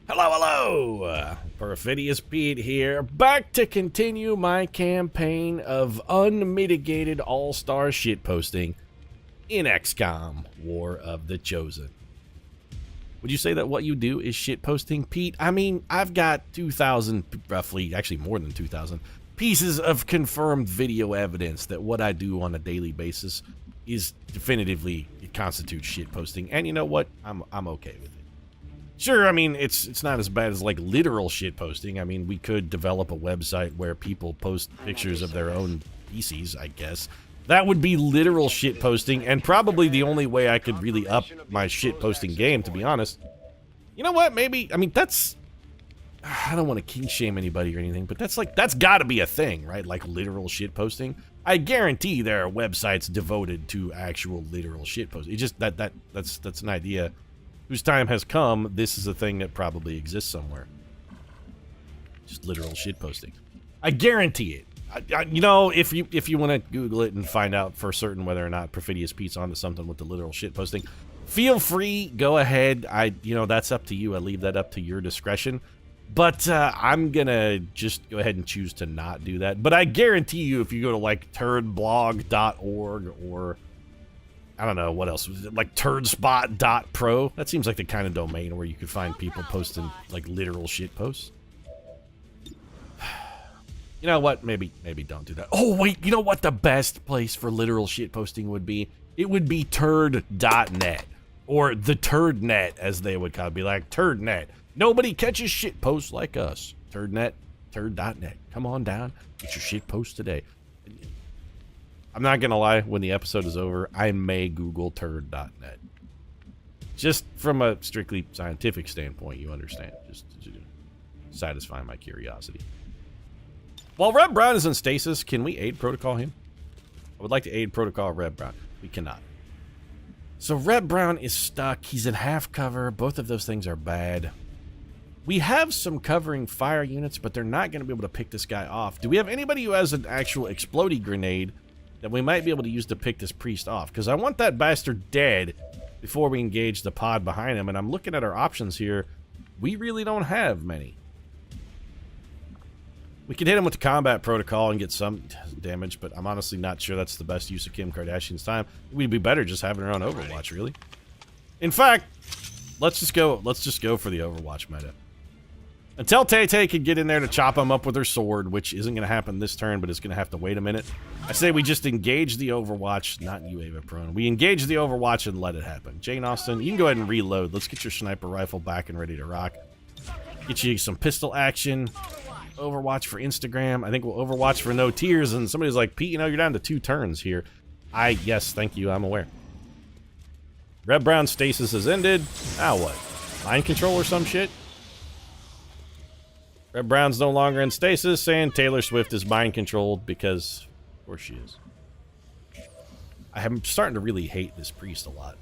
Hello, hello! Perfidious Pete here, back to continue my campaign of unmitigated all-star shitposting in XCOM, War of the Chosen. Would you say that what you do is shitposting, Pete? I mean, I've got 2,000, roughly, actually more than 2,000, pieces of confirmed video evidence that what I do on a daily basis is definitively, it constitutes shitposting, and you know what? I'm okay with it. Sure, I mean, it's not as bad as, like, literal shitposting. I mean, we could develop a website where people post pictures of their own feces, I guess. That would be literal shitposting, and probably the only way I could really up my shitposting game, to be honest. You know what, maybe, I mean, that's... I don't want to kink shame anybody or anything, but that's gotta be a thing, right? Like, literal shitposting. I guarantee there are websites devoted to actual literal shitposting. It's just that's an idea whose time has come. This is a thing that probably exists somewhere. Just literal shitposting. I guarantee it. You know, if you want to Google it and find out for certain whether or not Perfidious Pete's onto something with the literal shitposting, feel free. Go ahead. You know, that's up to you. I leave that up to your discretion. But I'm gonna just go ahead and choose to not do that. But I guarantee you, if you go to like turdblog.org or I don't know what else, like turdspot.pro. That seems like the kind of domain where you could find people posting like literal shit posts. You know what? Maybe don't do that. Oh wait, you know what the best place for literal shit posting would be? It would be turd.net or the turdnet, as they would call it. Be like turdnet. Nobody catches shit posts like us. Turdnet, turd.net. Come on down, get your shit post today. I'm not gonna lie, when the episode is over, I may Google turd.net. Just from a strictly scientific standpoint, you understand. Just to satisfy my curiosity. While Red Brown is in stasis, can we aid protocol him? I would like to aid protocol Red Brown. We cannot. So Red Brown is stuck. He's in half cover. Both of those things are bad. We have some covering fire units, but they're not going to be able to pick this guy off. Do we have anybody who has an actual explodey grenade that we might be able to use to pick this priest off? Because I want that bastard dead before we engage the pod behind him. And I'm looking at our options here. We really don't have many. We could hit him with the combat protocol and get some damage, but I'm honestly not sure that's the best use of Kim Kardashian's time. We'd be better just having her on Overwatch, really. In fact, let's just go for the Overwatch meta. Until Tay-Tay can get in there to chop him up with her sword, which isn't going to happen this turn, but it's going to have to wait a minute. I say we just engage the Overwatch, not you, Ava Prone. We engage the Overwatch and let it happen. Jane Austen, you can go ahead and reload. Let's get your sniper rifle back and ready to rock. Get you some pistol action. Overwatch for Instagram. I think we'll Overwatch for no tears. And somebody's like, Pete, you know, you're down to 2 turns here. Yes, thank you, I'm aware. Red Brown stasis has ended. Now what? Mind control or some shit? Red Brown's no longer in stasis, saying Taylor Swift is mind controlled because, of course she is. I'm starting to really hate this priest a lot.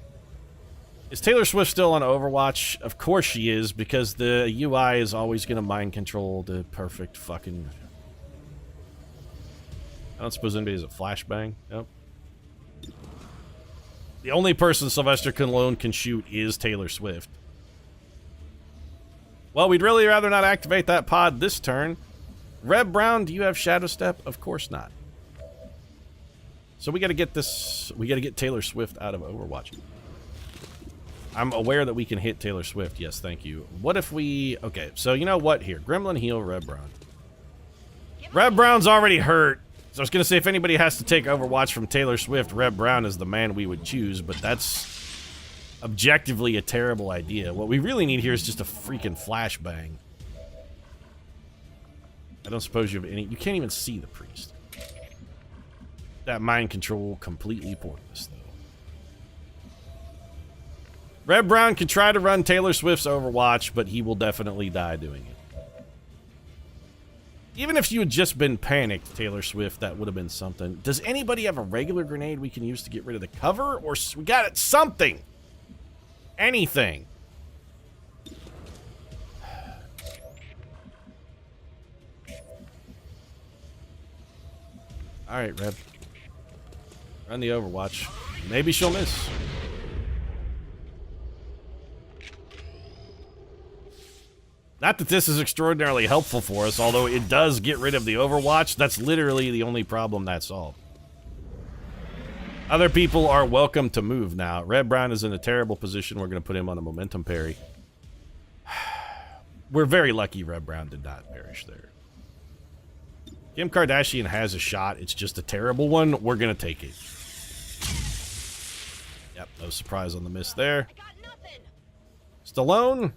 Is Taylor Swift still on Overwatch? Of course she is, because the UI is always going to mind control the perfect fucking... I don't suppose anybody has a flashbang. Nope. The only person Sylvester Stallone can shoot is Taylor Swift. Well, we'd really rather not activate that pod this turn. Red Brown, do you have Shadow Step? Of course not. So we gotta get this... We gotta get Taylor Swift out of Overwatch. I'm aware that we can hit Taylor Swift. Yes, thank you. What if we... Okay, so you know what? Here, Gremlin heal Red Brown. Red Brown's already hurt. So I was gonna say, if anybody has to take Overwatch from Taylor Swift, Red Brown is the man we would choose, but that's objectively a terrible idea. What we really need here is just a freaking flashbang. I don't suppose you have any... You can't even see the priest. That mind control completely pointless, though. Red Brown can try to run Taylor Swift's Overwatch, but he will definitely die doing it. Even if you had just been panicked, Taylor Swift, that would have been something. Does anybody have a regular grenade we can use to get rid of the cover? Or we got it, something! Anything! Alright, Red. Run the Overwatch. Maybe she'll miss. Not that this is extraordinarily helpful for us, although it does get rid of the Overwatch. That's literally the only problem that solved. Other people are welcome to move now. Red Brown is in a terrible position. We're going to put him on a momentum parry. We're very lucky Red Brown did not perish there. Kim Kardashian has a shot. It's just a terrible one. We're going to take it. Yep, no surprise on the miss there. Stallone.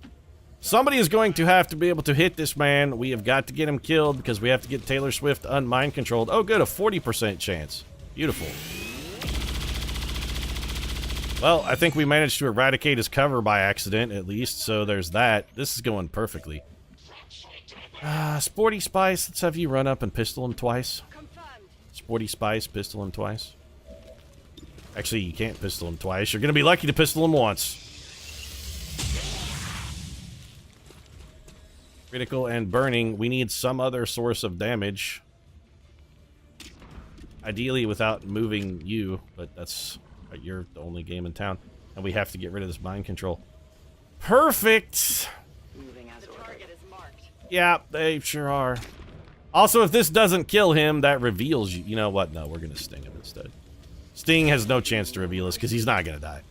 Somebody is going to have to be able to hit this man. We have got to get him killed because we have to get Taylor Swift unmind controlled. Oh, good, a 40% chance. Beautiful. Well, I think we managed to eradicate his cover by accident, at least, so there's that. This is going perfectly. Sporty Spice, let's have you run up and pistol him twice. Sporty Spice, pistol him twice. Actually, you can't pistol him twice. You're going to be lucky to pistol him once. Critical and burning. We need some other source of damage. Ideally without moving you, but that's... You're the only game in town. And we have to get rid of this mind control. Perfect! The target is marked. Yeah, they sure are. Also, if this doesn't kill him, that reveals you. You know what? No, we're going to sting him instead. Sting has no chance to reveal us because he's not going to die.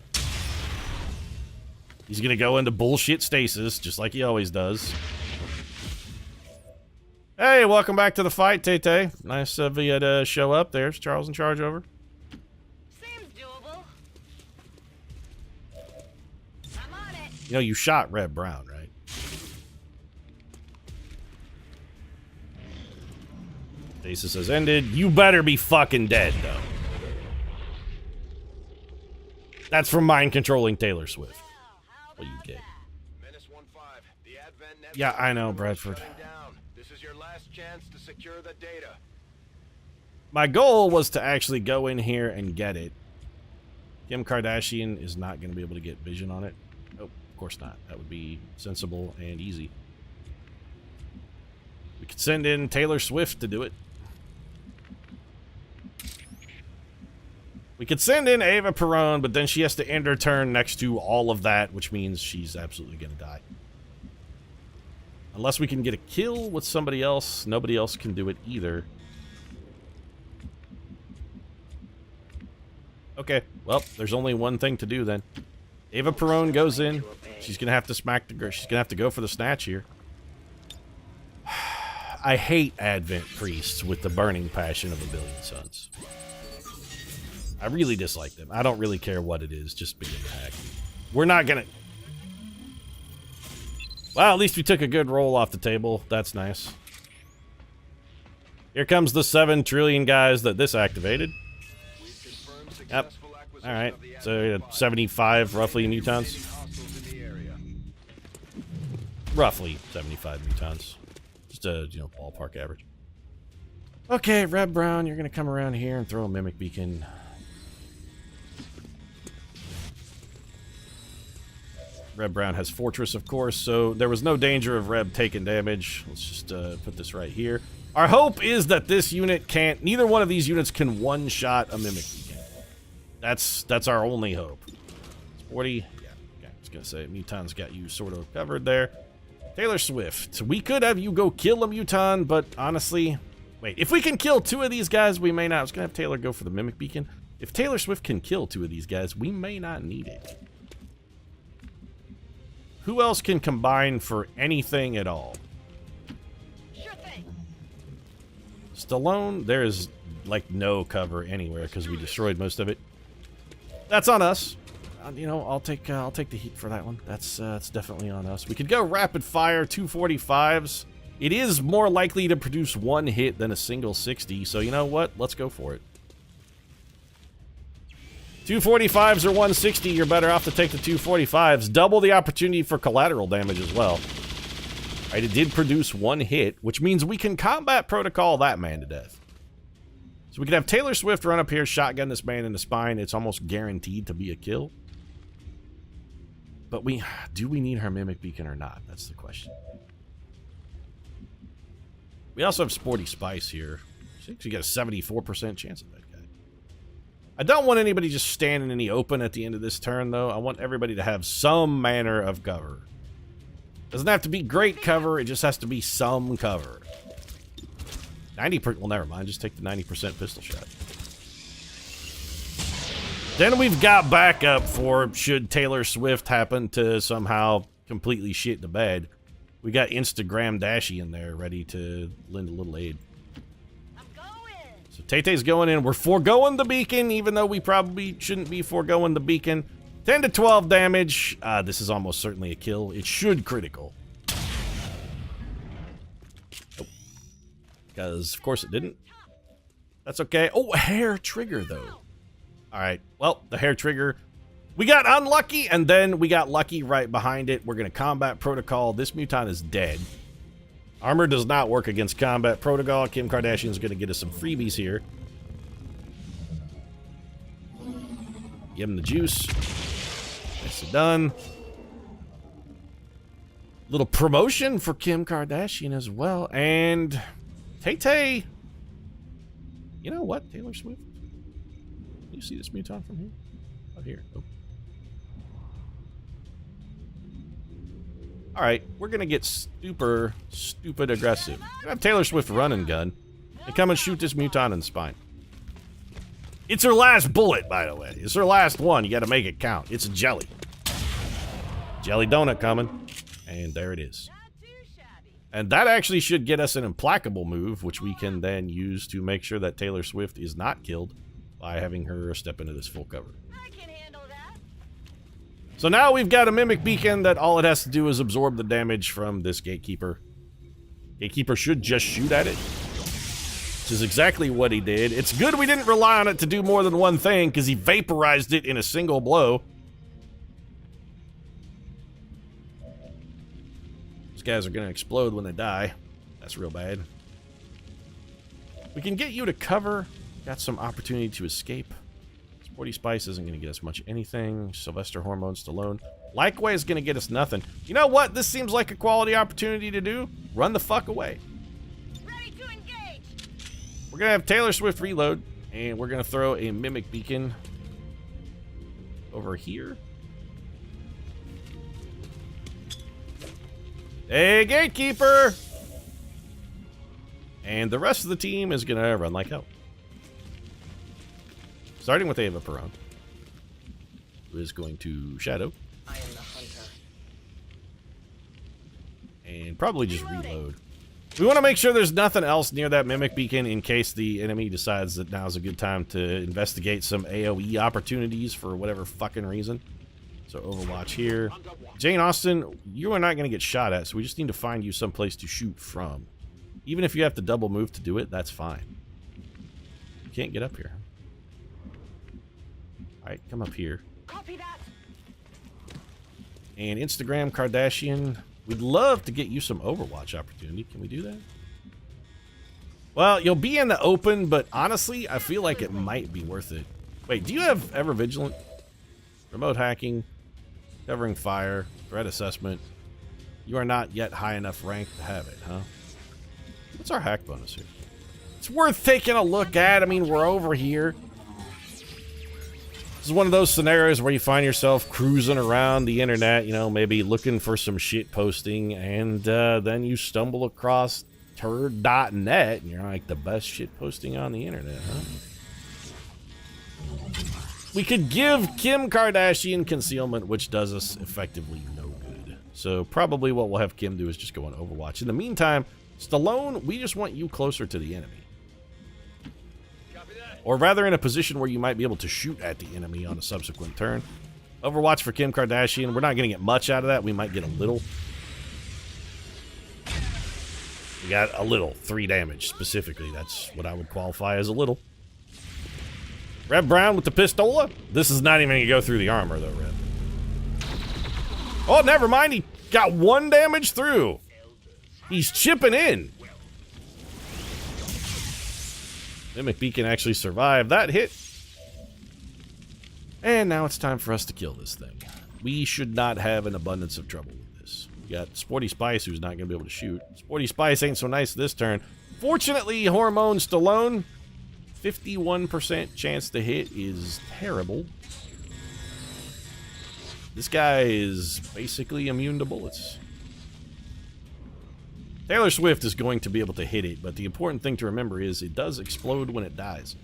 He's going to go into bullshit stasis, just like he always does. Hey, welcome back to the fight, Tay-Tay. Nice of you to show up. There's Charles in charge over. Seems doable. I'm on it. You know, you shot Red Brown, right? Stasis has ended. You better be fucking dead, though. That's from mind controlling Taylor Swift. What you get? Yeah, I know, Bradford. This is your last chance to secure the data. My goal was to actually go in here and get it. Kim Kardashian is not going to be able to get vision on it. Oh, of course not. That would be sensible and easy. We could send in Taylor Swift to do it. We could send in Ava Perón, but then she has to end her turn next to all of that, which means she's absolutely going to die. Unless we can get a kill with somebody else, nobody else can do it either. Okay, well, there's only one thing to do then. Ava Perón goes in. She's gonna have to smack the girl. She's gonna have to go for the snatch here. I hate Advent priests with the burning passion of a billion suns. I really dislike them. I don't really care what it is. Just begin to hack. We're not gonna. Well, at least we took a good roll off the table. That's nice. Here comes the 7 trillion guys that this activated. Yep. Alright. So 75 roughly newtons. Roughly 75 newtons. Just a, you know, ballpark average. Okay, Red Brown, you're going to come around here and throw a mimic beacon. Red Brown has Fortress, of course, so there was no danger of Reb taking damage. Let's just put this right here. Our hope is that this unit can't... Neither one of these units can one-shot a Mimic Beacon. That's our only hope. Sporty. Yeah, okay. I was going to say, Mutan's got you sort of covered there. Taylor Swift. We could have you go kill a Mutan, but honestly... Wait, if we can kill 2 of these guys, we may not... I was going to have Taylor go for the Mimic Beacon. If Taylor Swift can kill 2 of these guys, we may not need it. Who else can combine for anything at all? Sure thing. Stallone, there's like no cover anywhere because we destroyed most of it. That's on us. You know, I'll take the heat for that one. That's definitely on us. We could go rapid fire 245s. It is more likely to produce 1 hit than a single 60. So you know what? Let's go for it. 245s or 160, you're better off to take the 245s. Double the opportunity for collateral damage as well. Right, it did produce 1 hit, which means we can combat protocol that man to death. So we could have Taylor Swift run up here, shotgun this man in the spine. It's almost guaranteed to be a kill. But do we need her Mimic Beacon or not? That's the question. We also have Sporty Spice here. So you got a 74% chance of that. I don't want anybody just standing in the open at the end of this turn, though. I want everybody to have some manner of cover. Doesn't have to be great cover, it just has to be some cover. 90%, well, never mind, just take the 90% pistol shot. Then we've got backup for should Taylor Swift happen to somehow completely shit the bed. We got Instagram Dashy in there ready to lend a little aid. I'm going. So Tay-Tay's going in. We're foregoing the beacon, even though we probably shouldn't be foregoing the beacon. 10 to 12 damage. This is almost certainly a kill. It should critical. Because, of course, it didn't. That's okay. Oh, a hair trigger, though. All right. Well, the hair trigger. We got unlucky, and then we got lucky right behind it. We're going to combat protocol. This mutant is dead. Armor does not work against combat protocol. Kim Kardashian's going to get us some freebies here. Give him the juice. Nicely done. Little promotion for Kim Kardashian as well. And Tay-Tay. You know what, Taylor Swift? Can you see this mutant from here? Oh, here. Oh. Alright, we're gonna get stupid aggressive. We're gonna have Taylor Swift run and gun and come and shoot this mutant in the spine. It's her last bullet, by the way. It's her last one. You gotta make it count. It's a jelly. Jelly donut coming. And there it is. And that actually should get us an implacable move, which we can then use to make sure that Taylor Swift is not killed by having her step into this full cover. I can handle that. So now we've got a mimic beacon that all it has to do is absorb the damage from this gatekeeper. Gatekeeper should just shoot at it, which is exactly what he did. It's good we didn't rely on it to do more than one thing, because he vaporized it in a single blow. These guys are going to explode when they die. That's real bad. We can get you to cover. Got some opportunity to escape. Sporty Spice isn't going to get us much anything. Sylvester Hormone Stallone. Likewise is going to get us nothing. You know what? This seems like a quality opportunity to do. Run the fuck away. Ready to engage. We're going to have Taylor Swift reload. And we're going to throw a mimic beacon over here. Hey, gatekeeper! And the rest of the team is going to run like hell. Starting with Ava Perron, who is going to shadow. I am the hunter. And probably just reload. We want to make sure there's nothing else near that mimic beacon in case the enemy decides that now's a good time to investigate some AoE opportunities for whatever fucking reason. So Overwatch here. Jane Austen, you are not going to get shot at, so we just need to find you someplace to shoot from. Even if you have to double move to do it, that's fine. You can't get up here. Alright, come up here. Copy that. And Instagram Kardashian, we'd love to get you some Overwatch opportunity. Can we do that? Well, you'll be in the open, but honestly, I feel like it might be worth it. Wait, do you have Ever Vigilant? Remote hacking, covering fire, threat assessment. You are not yet high enough rank to have it, huh? What's our hack bonus here? It's worth taking a look at. I mean, we're over here. This is one of those scenarios where you find yourself cruising around the internet, you know, maybe looking for some shit posting, and then you stumble across turd.net, and you're like, the best shit posting on the internet, huh? We could give Kim Kardashian concealment, which does us effectively no good. So probably what we'll have Kim do is just go on Overwatch. In the meantime, Stallone, we just want you closer to the enemy. Or rather in a position where you might be able to shoot at the enemy on a subsequent turn. Overwatch for Kim Kardashian. We're not going to get much out of that. We might get a little. We got a little. 3 damage specifically. That's what I would qualify as a little. Red Brown with the pistola. This is not even going to go through the armor though, Red. Oh, never mind. He got 1 damage through. He's chipping in. Mimic Beacon actually survived that hit. And now it's time for us to kill this thing. We should not have an abundance of trouble with this. We got Sporty Spice, who's not going to be able to shoot. Sporty Spice ain't so nice this turn. Fortunately, Hormone Stallone, 51% chance to hit is terrible. This guy is basically immune to bullets. Taylor Swift is going to be able to hit it, but the important thing to remember is it does explode when it dies.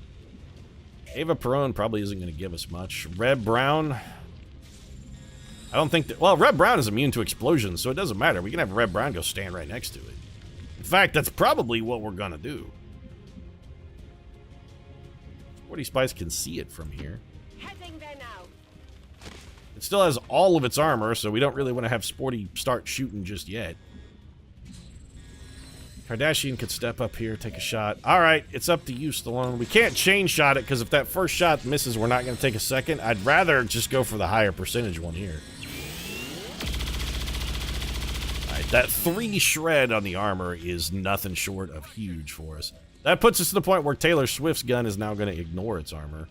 Ava Perón probably isn't going to give us much. Red Brown, I don't think that... Well, Red Brown is immune to explosions, so it doesn't matter. We can have Red Brown go stand right next to it. In fact, that's probably what we're going to do. Sporty Spice can see it from here. Heading there now. It still has all of its armor, so we don't really want to have Sporty start shooting just yet. Kardashian could step up here, take a shot. All right, it's up to you, Stallone. We can't chain shot it, because if that first shot misses, we're not going to take a second. I'd rather just go for the higher percentage one here. All right, that 3 shred on the armor is nothing short of huge for us. That puts us to the point where Taylor Swift's gun is now going to ignore its armor.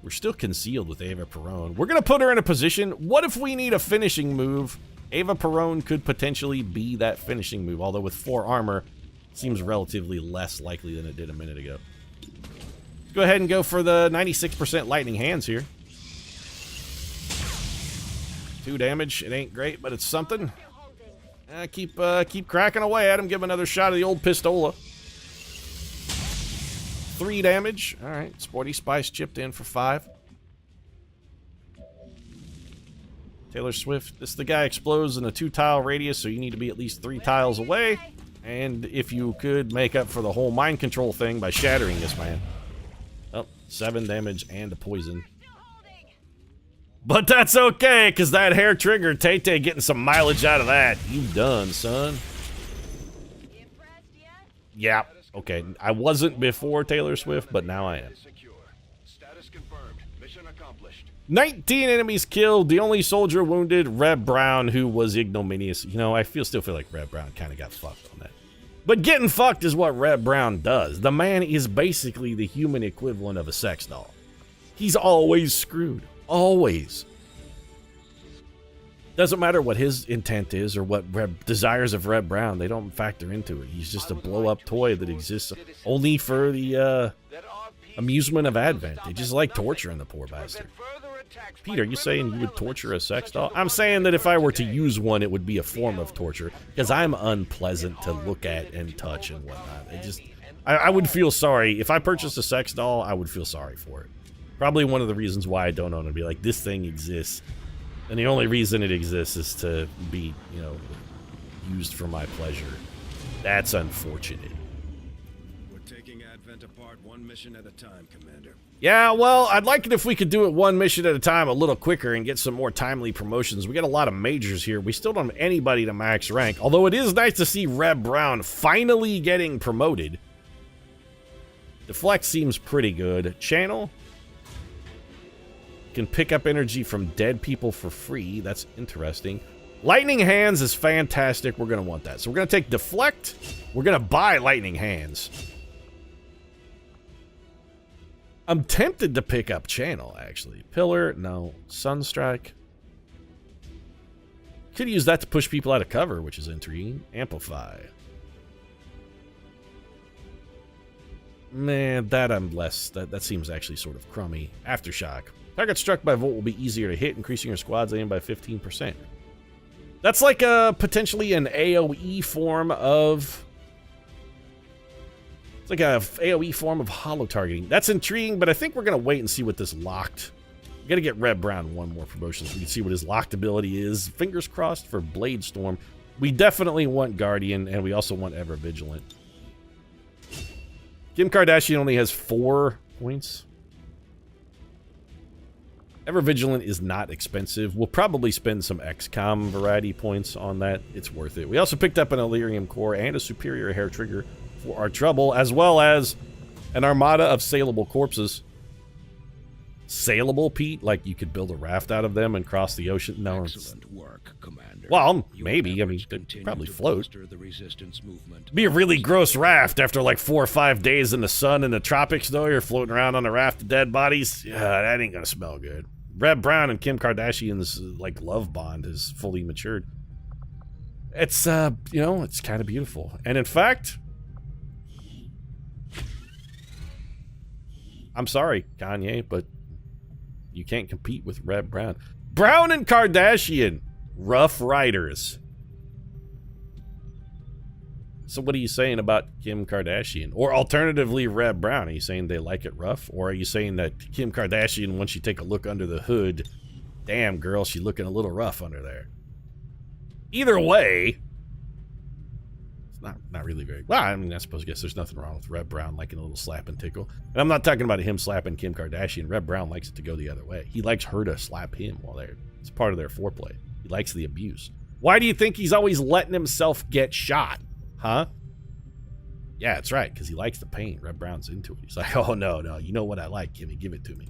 We're still concealed with Ava Perón. We're going to put her in a position. What if we need a finishing move? Ava Perón could potentially be that finishing move, although with 4 armor, seems relatively less likely than it did a minute ago. Let's go ahead and go for the 96% lightning hands here. 2 damage. It ain't great, but it's something. Keep cracking away at him. Give him another shot of the old pistola. 3 damage. All right, Sporty Spice chipped in for 5. Taylor Swift, the guy explodes in a 2-tile radius, so you need to be at least 3 tiles away. And if you could make up for the whole mind control thing by shattering this man. Oh, 7 damage and a poison. But that's okay, because that hair trigger, Tay-Tay getting some mileage out of that. You done, son. Yeah, okay. I wasn't before Taylor Swift, but now I am. Status confirmed. Mission accomplished. 19 enemies killed, the only soldier wounded, Red Brown, who was ignominious. You know, I still feel like Red Brown kind of got fucked on that. But getting fucked is what Red Brown does. The man is basically the human equivalent of a sex doll. He's always screwed. Always. Doesn't matter what his intent is or what desires of Red Brown, they don't factor into it. He's just a blow-up toy that exists only for the amusement of Advent. They just like torturing the poor bastard. Pete, are you saying you would torture a sex doll? I'm saying that if I were to use one, it would be a form of torture, because I'm unpleasant to look at and touch and whatnot. I would feel sorry. If I purchased a sex doll, I would feel sorry for it. Probably one of the reasons why I don't own it. Be like, this thing exists, and the only reason it exists is to be, you know, used for my pleasure. That's unfortunate. We're taking Advent apart 1 mission at a time, Commander. Yeah, well, I'd like it if we could do it 1 mission at a time a little quicker and get some more timely promotions. We got a lot of majors here. We still don't have anybody to max rank, although it is nice to see Red Brown finally getting promoted. Deflect seems pretty good. Channel can pick up energy from dead people for free. That's interesting. Lightning Hands is fantastic. We're going to want that. So we're going to take Deflect. We're going to buy Lightning Hands. I'm tempted to pick up Channel, actually. Pillar, no. Sunstrike. Could use that to push people out of cover, which is intriguing. Amplify. Man, that I'm less... That seems actually sort of crummy. Aftershock. Target struck by Volt will be easier to hit, increasing your squad's aim by 15%. That's like a potentially an AoE form of... It's like a AoE form of holo targeting. That's intriguing, but I think we're going to wait and see what this locked... We got to get Red Brown 1 more promotion so we can see what his locked ability is. Fingers crossed for Blade Storm. We definitely want Guardian, and we also want Ever Vigilant. Kim Kardashian only has 4 points. Ever Vigilant is not expensive. We'll probably spend some XCOM variety points on that. It's worth it. We also picked up an Illyrium Core and a superior hair trigger for our trouble, as well as an armada of saleable corpses. Saleable, Pete? Like you could build a raft out of them and cross the ocean? No. Excellent work, Commander. Well, maybe. I mean, they'd probably float. The resistance movement. Be a really gross raft after like 4 or 5 days in the sun in the tropics, though. You're floating around on a raft of dead bodies. Yeah, that ain't gonna smell good. Red Brown and Kim Kardashian's like love bond is fully matured. It's you know, it's kind of beautiful. And in fact, I'm sorry, Kanye, but you can't compete with Red Brown. Brown and Kardashian, Rough Riders. So what are you saying about Kim Kardashian? Or alternatively, Reb Brown? Are you saying they like it rough? Or are you saying that Kim Kardashian, once you take a look under the hood, damn, girl, she's looking a little rough under there? Either way, it's not really very... Well, I mean, I guess there's nothing wrong with Reb Brown liking a little slap and tickle. And I'm not talking about him slapping Kim Kardashian. Reb Brown likes it to go the other way. He likes her to slap him while they're... It's part of their foreplay. He likes the abuse. Why do you think he's always letting himself get shot? Huh? Yeah, that's right, because he likes the pain. Reb Brown's into it. He's like, oh, no, you know what I like, Kimmy. Give it to me.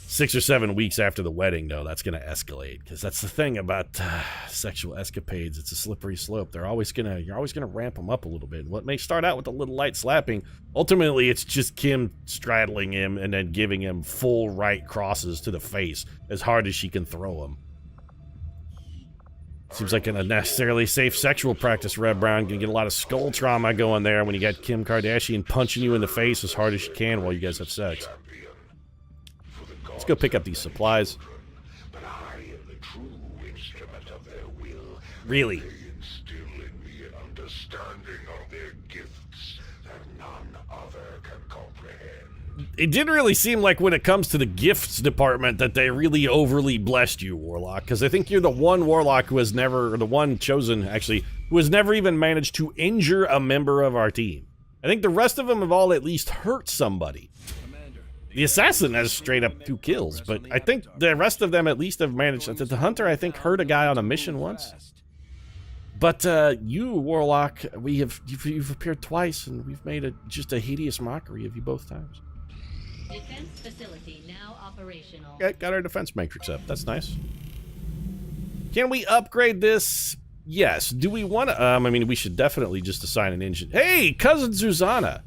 6 or 7 weeks after the wedding, though, that's going to escalate, because that's the thing about sexual escapades. It's a slippery slope. You're always gonna ramp them up a little bit. And what may start out with a little light slapping, ultimately, it's just Kim straddling him and then giving him full right crosses to the face as hard as she can throw him. Seems like an unnecessarily safe sexual practice, Reb Brown. Gonna get a lot of skull trauma going there when you got Kim Kardashian punching you in the face as hard as she can while you guys have sex. Let's go pick up these supplies. Really? It didn't really seem like when it comes to the gifts department that they really overly blessed you, Warlock, because I think you're the one Warlock who has never, or the one chosen, actually, who has never even managed to injure a member of our team. I think the rest of them have all at least hurt somebody. The assassin has straight up 2 kills, but I think the rest of them at least have managed. The hunter, I think, hurt a guy on a mission once. But you, Warlock, you've appeared twice, and we've made just a hideous mockery of you both times. Defense facility now operational. Okay, got our defense matrix up. That's nice. Can we upgrade this? Yes. Do we want to? I mean, we should definitely just assign an engine. Hey, cousin Susanna.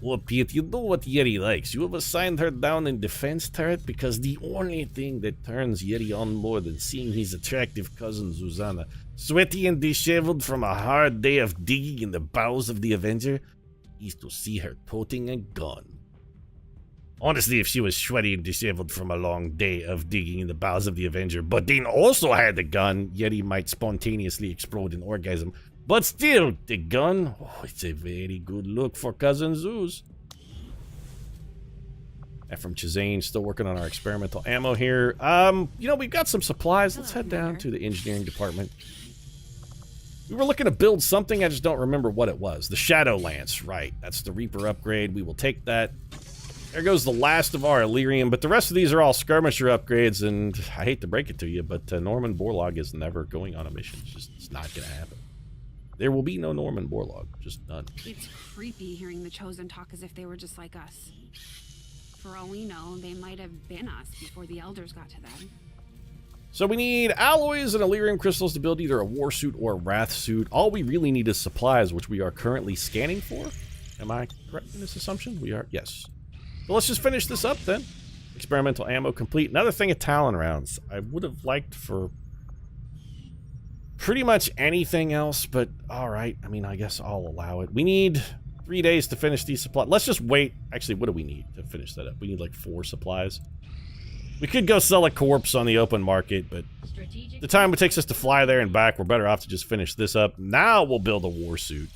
Well, Pete, you know what Yeti likes. You have assigned her down in defense turret because the only thing that turns Yeti on more than seeing his attractive cousin Susanna, sweaty and disheveled from a hard day of digging in the bowels of the Avenger, is to see her toting a gun. Honestly, if she was sweaty and disheveled from a long day of digging in the bowels of the Avenger, but then also had a gun, Yeti might spontaneously explode in orgasm. But still, the gun, it's a very good look for Cousin Zeus. Ephraim Chazane, still working on our experimental ammo here. You know, we've got some supplies. Let's head down to the engineering department. We were looking to build something, I just don't remember what it was. The Shadow Lance, right. That's the Reaper upgrade. We will take that. There goes the last of our Illyrium, but the rest of these are all skirmisher upgrades, and I hate to break it to you, but Norman Borlaug is never going on a mission. It's not going to happen. There will be no Norman Borlaug, just none. It's creepy hearing the Chosen talk as if they were just like us. For all we know, they might have been us before the Elders got to them. So we need alloys and Illyrium crystals to build either a war suit or a wrath suit. All we really need is supplies, which we are currently scanning for. Am I correct in this assumption? We are, yes. So let's just finish this up then. Experimental ammo complete. Another thing of Talon rounds. I would have liked for pretty much anything else, but alright. I mean, I guess I'll allow it. We need 3 days to finish these supplies. Let's just wait. Actually, what do we need to finish that up? We need like 4 supplies. We could go sell a corpse on the open market, but the time it takes us to fly there and back, we're better off to just finish this up. Now we'll build a war suit.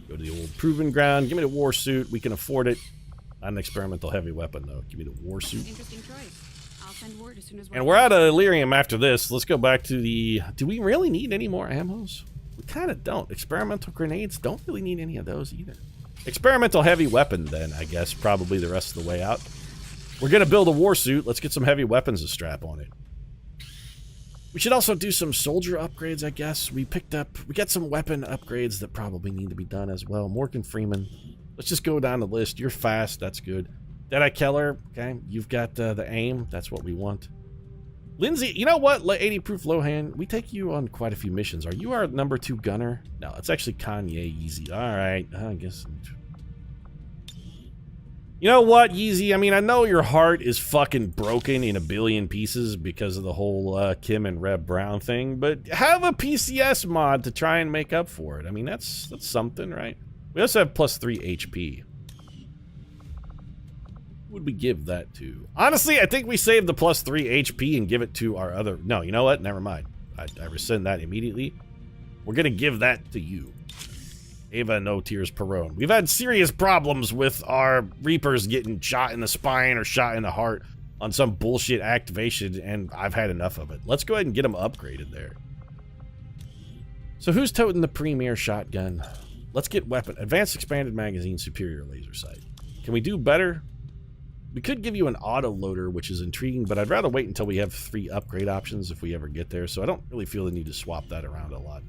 Go to the old proving ground. Give me the war suit. We can afford it. Not an experimental heavy weapon, though. Give me the war suit. Interesting choice. I'll send word as soon as and we're out of Illyrium after this. Let's go back to the... Do we really need any more ammos? We kind of don't. Experimental grenades don't really need any of those either. Experimental heavy weapon, then, I guess. Probably the rest of the way out. We're going to build a war suit. Let's get some heavy weapons to strap on it. We should also do some soldier upgrades, I guess. We got some weapon upgrades that probably need to be done as well. Morgan Freeman. Let's just go down the list. You're fast. That's good. Deadeye Keller. Okay. You've got the aim. That's what we want. Lindsay, you know what? 80 proof Lohan. We take you on quite a few missions. Are you our number 2 gunner? No, it's actually Kanye Yeezy. All right. I guess... You know what, Yeezy? I mean, I know your heart is fucking broken in a billion pieces because of the whole Kim and Reb Brown thing, but have a PCS mod to try and make up for it. I mean, that's something, right? We also have +3 HP. Who would we give that to? Honestly, I think we save the +3 HP and give it to our other... No, you know what? Never mind. I rescind that immediately. We're going to give that to you. Ava No Tears Perone. We've had serious problems with our Reapers getting shot in the spine or shot in the heart on some bullshit activation, and I've had enough of it. Let's go ahead and get them upgraded there. So who's toting the premier shotgun? Let's get weapon. Advanced expanded magazine, superior laser sight. Can we do better? We could give you an auto loader, which is intriguing, but I'd rather wait until we have 3 upgrade options if we ever get there, so I don't really feel the need to swap that around a lot.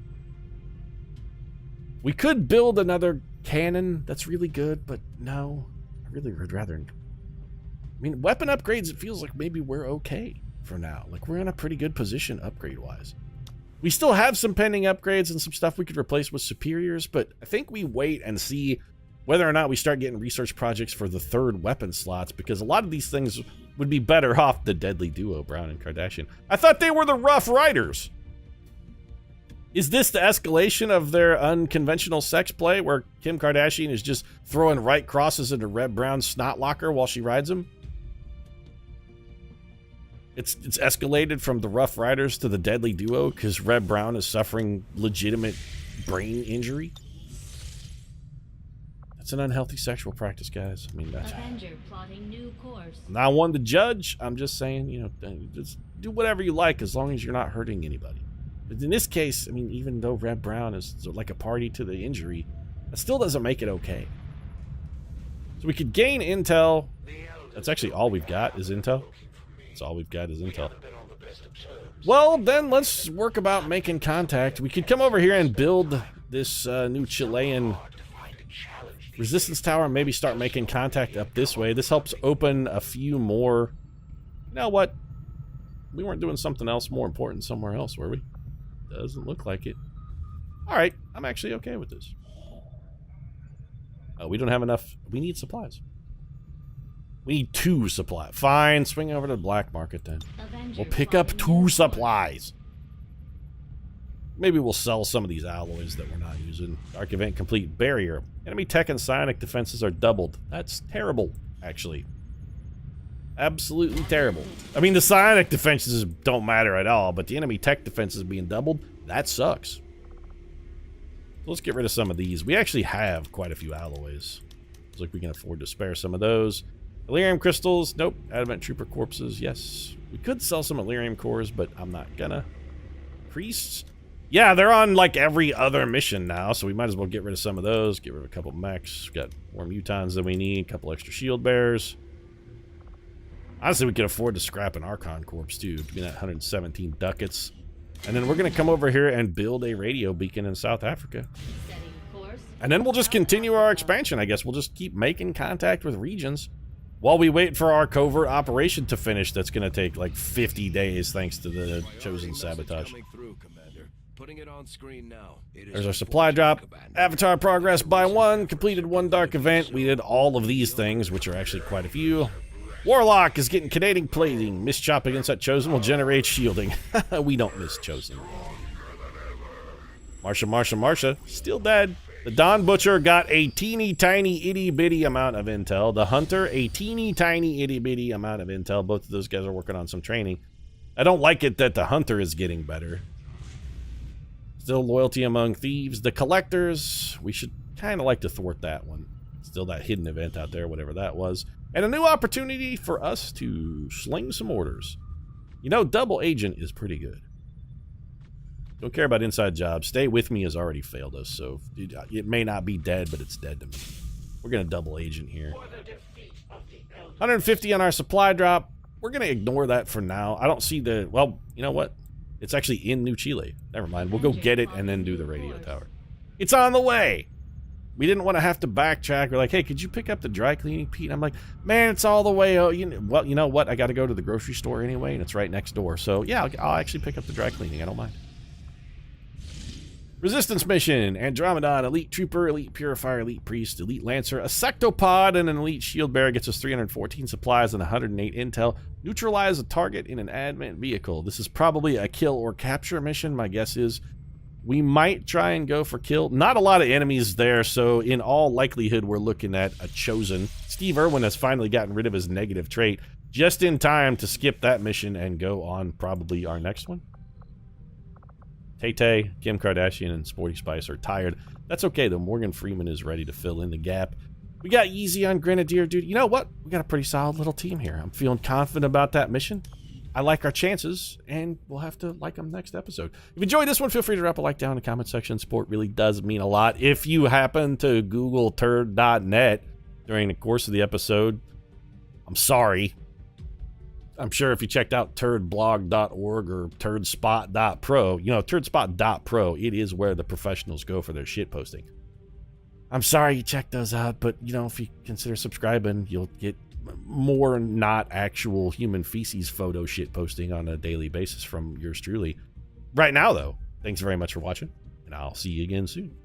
We could build another cannon that's really good, but no. I really would rather... I mean, weapon upgrades, it feels like maybe we're okay for now. Like, we're in a pretty good position upgrade-wise. We still have some pending upgrades and some stuff we could replace with superiors, but I think we wait and see whether or not we start getting research projects for the 3rd weapon slots, because a lot of these things would be better off the deadly duo, Brown and Kardashian. I thought they were the Rough Riders. Is this the escalation of their unconventional sex play where Kim Kardashian is just throwing right crosses into Reb Brown's snot locker while she rides him? It's escalated from the Rough Riders to the deadly duo because Reb Brown is suffering legitimate brain injury. That's an unhealthy sexual practice, guys. I mean, that's... Avenger plotting new course. I'm not one to judge. I'm just saying, you know, just do whatever you like as long as you're not hurting anybody. But in this case, I mean, even though Reb Brown is like a party to the injury, that still doesn't make it okay. So we could gain intel. That's actually all we've got is intel. That's all we've got is intel. Well, then let's work about making contact. We could come over here and build this new Chilean resistance tower and maybe start making contact up this way. This helps open a few more... You know what? We weren't doing something else more important somewhere else, were we? Doesn't look like it. Alright, I'm actually okay with this. Oh, we don't have enough. We need supplies. We need 2 supplies. Fine, swing over to the black market then. We'll pick up 2 supplies. Maybe we'll sell some of these alloys that we're not using. Dark Event Complete Barrier. Enemy tech and psionic defenses are doubled. That's terrible, actually. Absolutely terrible. I mean, the psionic defenses don't matter at all, but the enemy tech defenses being doubled, that sucks. Let's get rid of some of these. We actually have quite a few alloys. Looks like we can afford to spare some of those. Elerium crystals, nope. Adamant trooper corpses, yes. We could sell some Elerium cores, but I'm not gonna. Priests? Yeah, they're on like every other mission now, so we might as well get rid of some of those. Get rid of a couple mechs. Got more mutons than we need. A couple extra shield bearers. Honestly, we could afford to scrap an Archon corpse too. Give me that 117 ducats. And then we're going to come over here and build a radio beacon in South Africa. And then we'll just continue our expansion, I guess. We'll just keep making contact with regions while we wait for our covert operation to finish. That's going to take like 50 days thanks to the chosen sabotage. Putting it on screen now. There's our supply drop. Avatar progress by 1. Completed 1 dark event. We did all of these things, which are actually quite a few. Warlock is getting Canadian plating. Miss chop against that chosen will generate shielding. We don't miss chosen. Marsha, still dead. The Dawn Butcher got a teeny tiny itty bitty amount of intel. The Hunter, a teeny tiny itty bitty amount of intel. Both of those guys are working on some training. I don't like it that the Hunter is getting better. Still loyalty among thieves. The Collectors, we should kind of like to thwart that one. Still that hidden event out there, whatever that was. And a new opportunity for us to sling some orders. You know, double agent is pretty good. Don't care about inside jobs. Stay with me has already failed us, so it may not be dead, but it's dead to me. We're going to double agent here. 150 on our supply drop. We're going to ignore that for now. I don't see the... Well, you know what? It's actually in New Chile. Never mind. We'll go get it and then do the radio tower. It's on the way! We didn't want to have to backtrack. We're like, hey, could you pick up the dry cleaning, Pete? I'm like, man, it's all the way. Oh, you know what? I got to go to the grocery store anyway, and it's right next door. So, yeah, I'll actually pick up the dry cleaning. I don't mind. Resistance mission. Andromedon, Elite Trooper, Elite Purifier, Elite Priest, Elite Lancer, a Sectopod, and an Elite Shield Bearer gets us 314 supplies and 108 intel. Neutralize a target in an advent vehicle. This is probably a kill or capture mission. My guess is we might try and go for kill. Not a lot of enemies there, so in all likelihood, we're looking at a chosen. Steve Irwin has finally gotten rid of his negative trait just in time to skip that mission and go on probably our next one. Tay-Tay, Kim Kardashian, and Sporty Spice are tired. That's okay, though. Morgan Freeman is ready to fill in the gap. We got Yeezy on Grenadier, dude. You know what? We got a pretty solid little team here. I'm feeling confident about that mission. I like our chances, and we'll have to like them next episode. If you enjoyed this one, feel free to drop a like down in the comment section. Support really does mean a lot. If you happen to Google turd.net during the course of the episode, I'm sorry. I'm sure if you checked out turdblog.org or turdspot.pro, you know, turdspot.pro, it is where the professionals go for their shit posting. I'm sorry you checked those out, but, you know, if you consider subscribing, you'll get more not actual human feces photo shit posting on a daily basis from yours truly. Right now, though, thanks very much for watching, and I'll see you again soon.